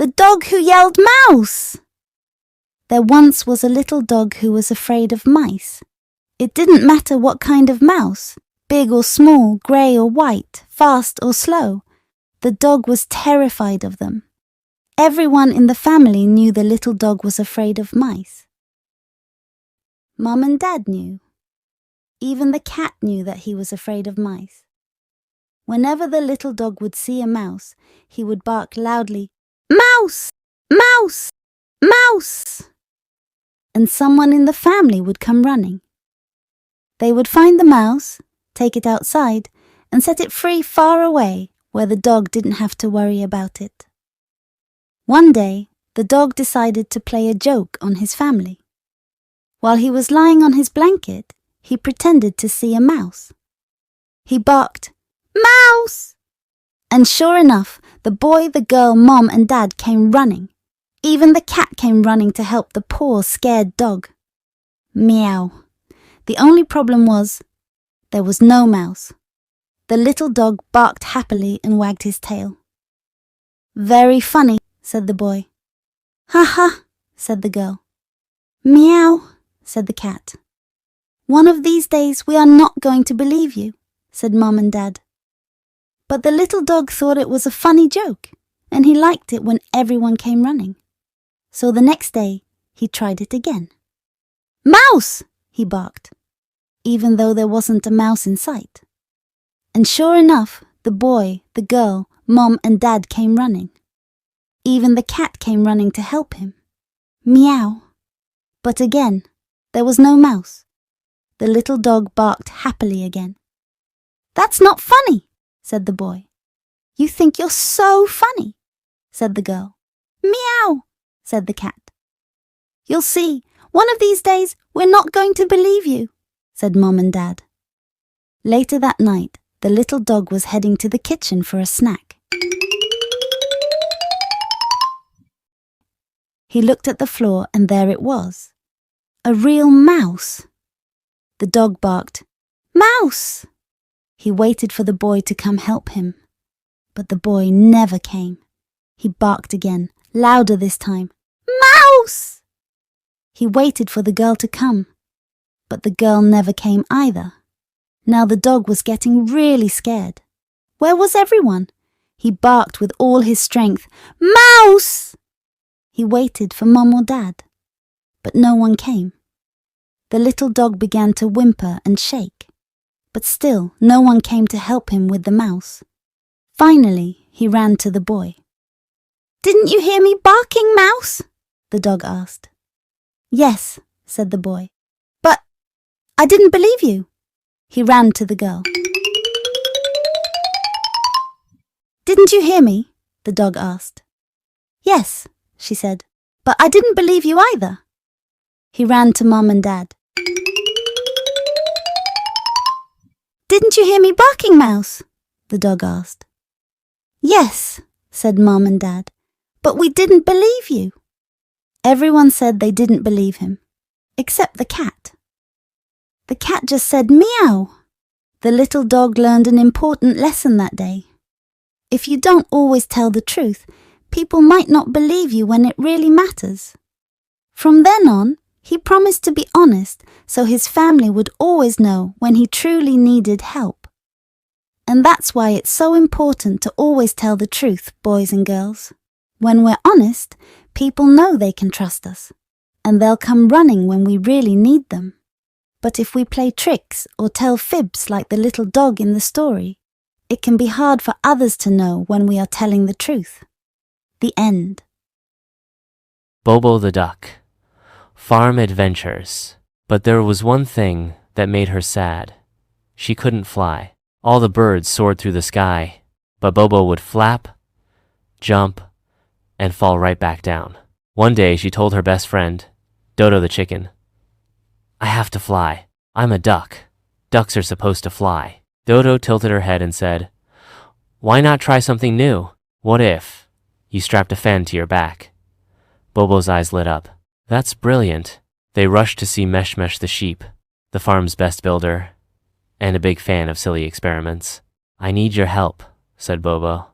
The dog who yelled mouse! There once was a little dog who was afraid of mice. It didn't matter what kind of mouse, big or small, grey or white, fast or slow. The dog was terrified of them. Everyone in the family knew the little dog was afraid of mice. Mum and Dad knew. Even the cat knew that he was afraid of mice. Whenever the little dog would see a mouse, he would bark loudly, "Mouse! Mouse! Mouse!" And someone in the family would come running. They would find the mouse, take it outside, and set it free far away where the dog didn't have to worry about it. One day, the dog decided to play a joke on his family. While he was lying on his blanket, he pretended to see a mouse. He barked, "Mouse!" And sure enough, the boy, the girl, Mom and Dad came running. Even the cat came running to help the poor, scared dog. Meow. The only problem was, there was no mouse. The little dog barked happily and wagged his tail. "Very funny," said the boy. "Ha ha," said the girl. "Meow," said the cat. "One of these days we are not going to believe you," said Mom and Dad. But the little dog thought it was a funny joke, and he liked it when everyone came running. So the next day, he tried it again. "Mouse!" he barked, even though there wasn't a mouse in sight. And sure enough, the boy, the girl, Mom and Dad came running. Even the cat came running to help him. Meow. But again, there was no mouse. The little dog barked happily again. "That's not funny," said the boy. "You think you're so funny," said the girl. "Meow," said the cat. "You'll see, one of these days we're not going to believe you," said Mom and Dad. Later that night, the little dog was heading to the kitchen for a snack. He looked at the floor and there it was. A real mouse. The dog barked, "Mouse!" He waited for the boy to come help him. But the boy never came. He barked again, louder this time, "Mouse!" He waited for the girl to come. But the girl never came either. Now the dog was getting really scared. Where was everyone? He barked with all his strength, "Mouse!" He waited for Mum or Dad. But no one came. The little dog began to whimper and shake. But still, no one came to help him with the mouse. Finally, he ran to the boy. "Didn't you hear me barking, Mouse?" the dog asked. "Yes," said the boy. "But I didn't believe you." He ran to the girl. "Didn't you hear me?" the dog asked. "Yes," she said, "but I didn't believe you either." He ran to Mum and Dad. "Didn't you hear me barking, Mouse?" the dog asked. "Yes," said Mum and Dad, "but we didn't believe you." Everyone said they didn't believe him, except the cat. The cat just said meow. The little dog learned an important lesson that day. If you don't always tell the truth, people might not believe you when it really matters. From then on, he promised to be honest so his family would always know when he truly needed help. And that's why it's so important to always tell the truth, boys and girls. When we're honest, people know they can trust us, and they'll come running when we really need them. But if we play tricks or tell fibs like the little dog in the story, it can be hard for others to know when we are telling the truth. The end. Bobo the Duck. Farm adventures. But there was one thing that made her sad. She couldn't fly. All the birds soared through the sky, but Bobo would flap, jump, and fall right back down. One day she told her best friend, Dodo the chicken, "I have to fly. I'm a duck. Ducks are supposed to fly." Dodo tilted her head and said, "Why not try something new? What if you strapped a fan to your back?" Bobo's eyes lit up. "That's brilliant." They rushed to see Mesh the sheep, the farm's best builder, and a big fan of silly experiments. "I need your help," said Bobo.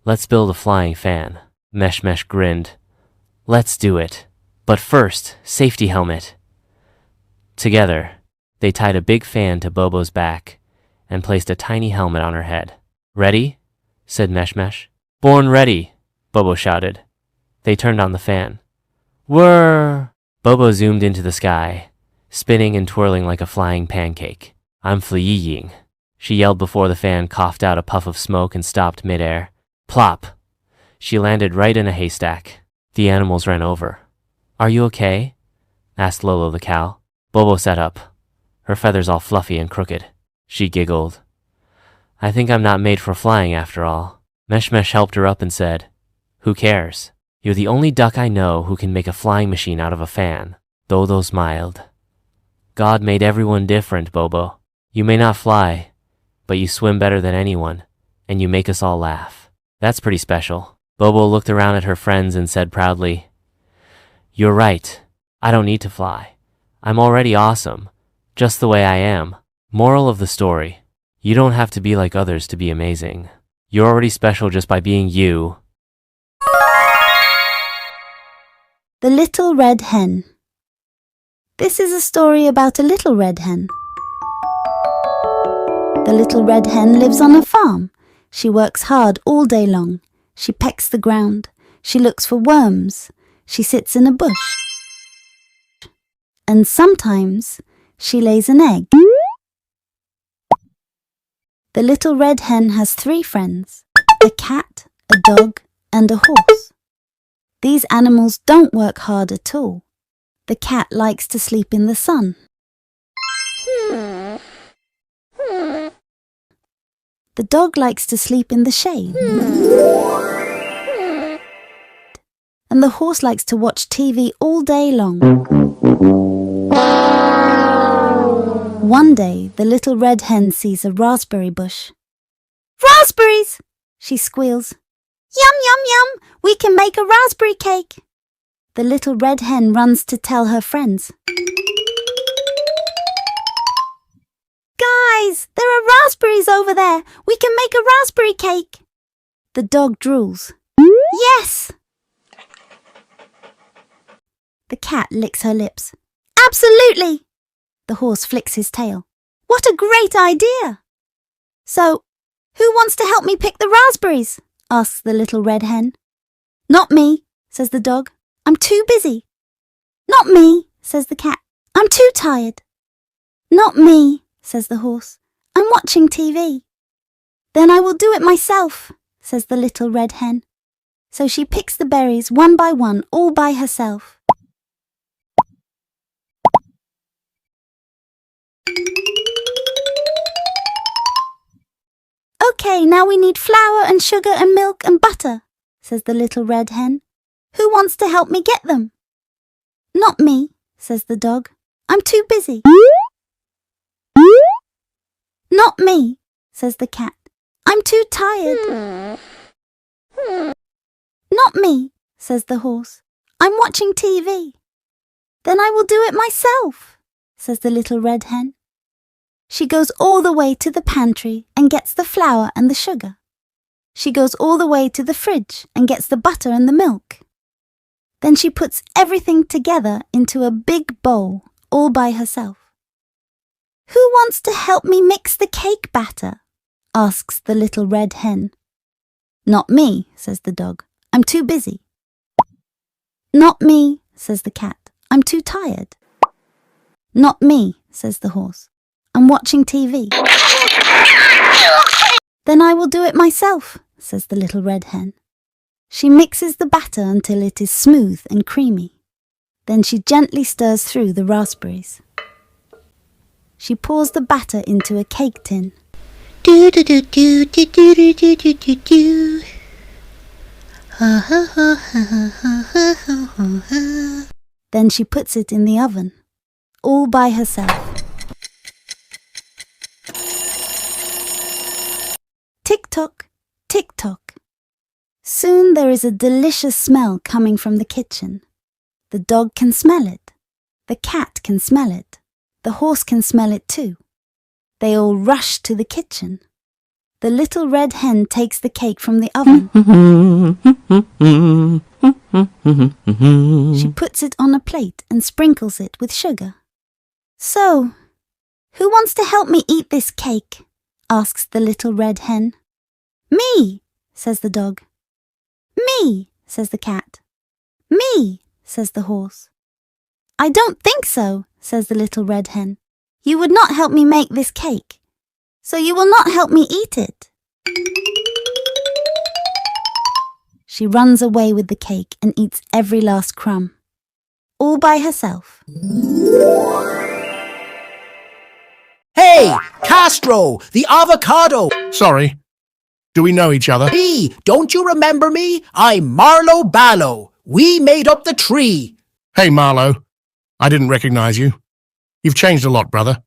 "Let's build a flying fan." Mesh grinned. Let's do it. But first, safety helmet. Together, they tied a big fan to Bobo's back and placed a tiny helmet on her head. Ready? Said Mesh. Born ready, Bobo shouted. They turned on the fan. Whirr! Bobo zoomed into the sky, spinning and twirling like a flying pancake. I'm fleeing, she yelled before the fan coughed out a puff of smoke and stopped midair. Plop! She landed right in a haystack. The animals ran over. Are you okay? Asked Lolo the cow. Bobo sat up, her feathers all fluffy and crooked. She giggled. I think I'm not made for flying after all. Mesh helped her up and said, Who cares? You're the only duck I know who can make a flying machine out of a fan. Dodo smiled. God made everyone different, Bobo. You may not fly, but you swim better than anyone, and you make us all laugh. That's pretty special. Bobo looked around at her friends and said proudly, You're right. I don't need to fly. I'm already awesome, just the way I am. Moral of the story. You don't have to be like others to be amazing. You're already special just by being you. The Little Red Hen. This is a story about a little red hen. The little red hen lives on a farm. She works hard all day long. She pecks the ground. She looks for worms. She sits in a bush. And sometimes she lays an egg. The little red hen has 3 friends, a cat, a dog, and a horse. These animals don't work hard at all. The cat likes to sleep in the sun. The dog likes to sleep in the shade. And the horse likes to watch TV all day long. One day, the little red hen sees a raspberry bush. Raspberries! She squeals. Yum, yum, yum! We can make a raspberry cake! The little red hen runs to tell her friends. Guys, there are raspberries over there! We can make a raspberry cake! The dog drools. Yes! The cat licks her lips. Absolutely! The horse flicks his tail. What a great idea! So, who wants to help me pick the raspberries? Asks the little red hen. Not me, says the dog. I'm too busy. Not me, says the cat. I'm too tired. Not me, says the horse. I'm watching TV. Then I will do it myself, says the little red hen. So she picks the berries one by one all by herself. Okay, now we need flour and sugar and milk and butter, says the little red hen. Who wants to help me get them? Not me, says the dog. I'm too busy. Not me, says the cat. I'm too tired. Not me, says the horse. I'm watching TV. Then I will do it myself, says the little red hen. She goes all the way to the pantry and gets the flour and the sugar. She goes all the way to the fridge and gets the butter and the milk. Then she puts everything together into a big bowl all by herself. Who wants to help me mix the cake batter? Asks the little red hen. Not me, says the dog. I'm too busy. Not me, says the cat. I'm too tired. Not me, says the horse. I'm watching TV. Then I will do it myself, says the little red hen. She mixes the batter until it is smooth and creamy. Then she gently stirs through the raspberries. She pours the batter into a cake tin. Do do do do do do do do do do do. Ha ha ha ha ha ha ha ha. Then she puts it in the oven, all by herself. Tick-tock, tick-tock. Soon there is a delicious smell coming from the kitchen. The dog can smell it. The cat can smell it. The horse can smell it too. They all rush to the kitchen. The little red hen takes the cake from the oven. She puts it on a plate and sprinkles it with sugar. So, who wants to help me eat this cake? Asks the little red hen. Me, says the dog. Me, says the cat. Me, says the horse. I don't think so, says the little red hen. You would not help me make this cake, so you will not help me eat it. She runs away with the cake and eats every last crumb, all by herself. Hey, Castro, the avocado! Sorry. Do we know each other? Me, don't you remember me? I'm Marlo Ballo. We made up the tree. Hey, Marlo. I didn't recognize you. You've changed a lot, brother.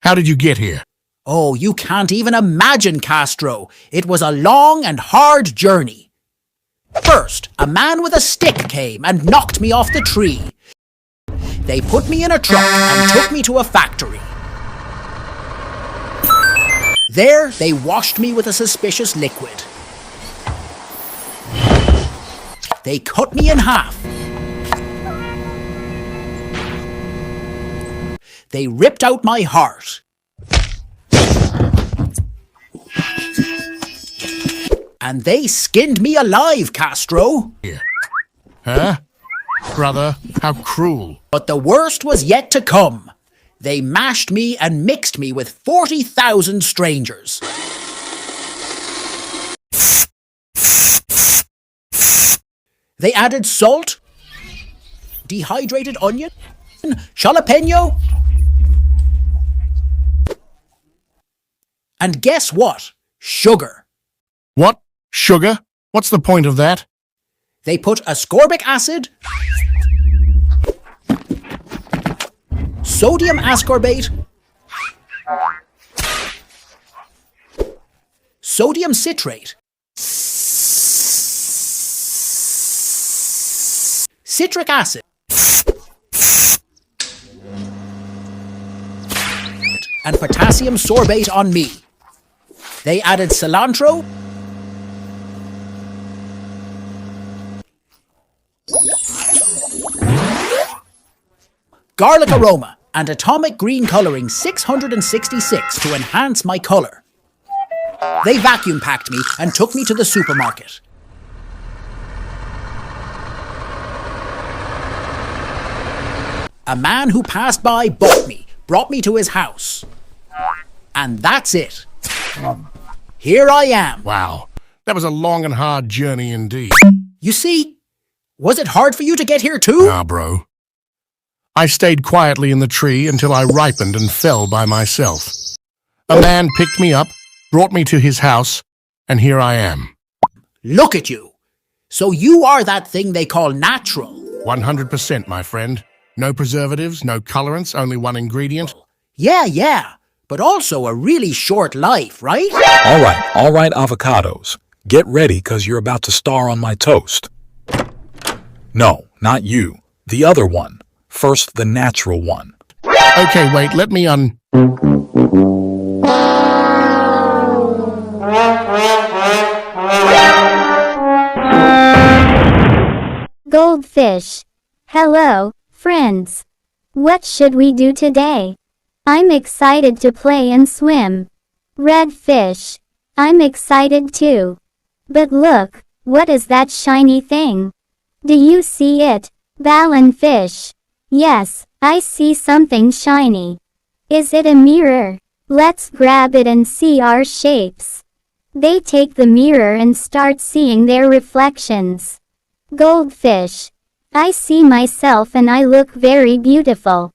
How did you get here? Oh, you can't even imagine, Castro. It was a long and hard journey. First, a man with a stick came and knocked me off the tree. They put me in a truck and took me to a factory. There, they washed me with a suspicious liquid. They cut me in half. They ripped out my heart. And they skinned me alive, Castro. Huh? Brother, how cruel. But the worst was yet to come. They mashed me and mixed me with 40,000 strangers. They added salt, dehydrated onion, jalapeno. And guess what? Sugar. What? Sugar? What's the point of that? They put ascorbic acid, sodium ascorbate, sodium citrate, citric acid, and potassium sorbate on me. They added cilantro, garlic aroma, and atomic green coloring 666 to enhance my color. They vacuum packed me and took me to the supermarket. A man who passed by bought me, brought me to his house. And that's it. Here I am. Wow. That was a long and hard journey indeed. You see, was it hard for you to get here too? Nah, bro. I stayed quietly in the tree until I ripened and fell by myself. A man picked me up, brought me to his house, and here I am. Look at you. So you are that thing they call natural. 100%, my friend. No preservatives, no colorants, only one ingredient. Yeah. But also a really short life, right? All right, avocados. Get ready, 'cause you're about to star on my toast. No, not you. The other one. First, the natural one. Okay, wait, let me Goldfish. Hello, friends. What should we do today? I'm excited to play and swim. Red fish. I'm excited too. But look, what is that shiny thing? Do you see it? Ballon fish. Yes, I see something shiny. Is it a mirror? Let's grab it and see our shapes. They take the mirror and start seeing their reflections. Goldfish. I see myself and I look very beautiful.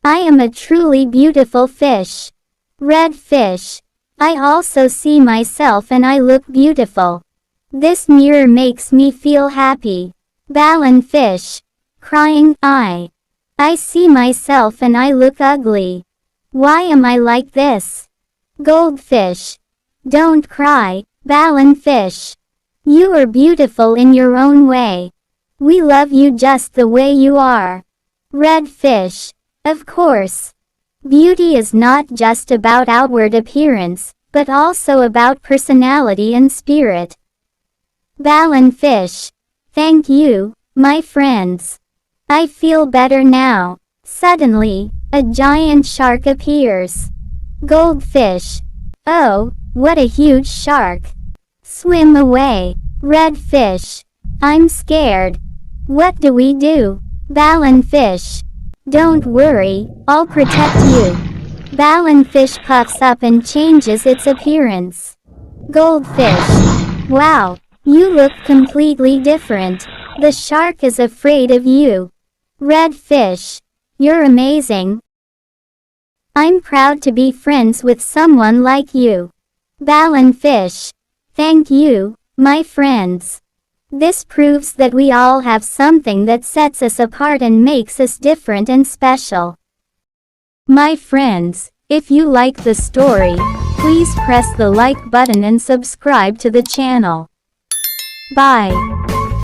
I am a truly beautiful fish. Red fish. I also see myself and I look beautiful. This mirror makes me feel happy. Ballon fish. Crying eye. I see myself and I look ugly. Why am I like this? Goldfish. Don't cry, Ballon fish. You are beautiful in your own way. We love you just the way you are. Red fish. Of course. Beauty is not just about outward appearance, but also about personality and spirit. Ballon Fish. Thank you, my friends. I feel better now. Suddenly, a giant shark appears. Goldfish. Oh, what a huge shark. Swim away. Red Fish. I'm scared. What do we do? Ballon Fish. Don't worry, I'll protect you. Ballon Fish puffs up and changes its appearance. Goldfish. Wow, you look completely different. The shark is afraid of you. Red Fish. You're amazing. I'm proud to be friends with someone like you. Ballon Fish. Thank you, my friends. This proves that we all have something that sets us apart and makes us different and special. My friends, if you like the story, please press the like button and subscribe to the channel. Bye.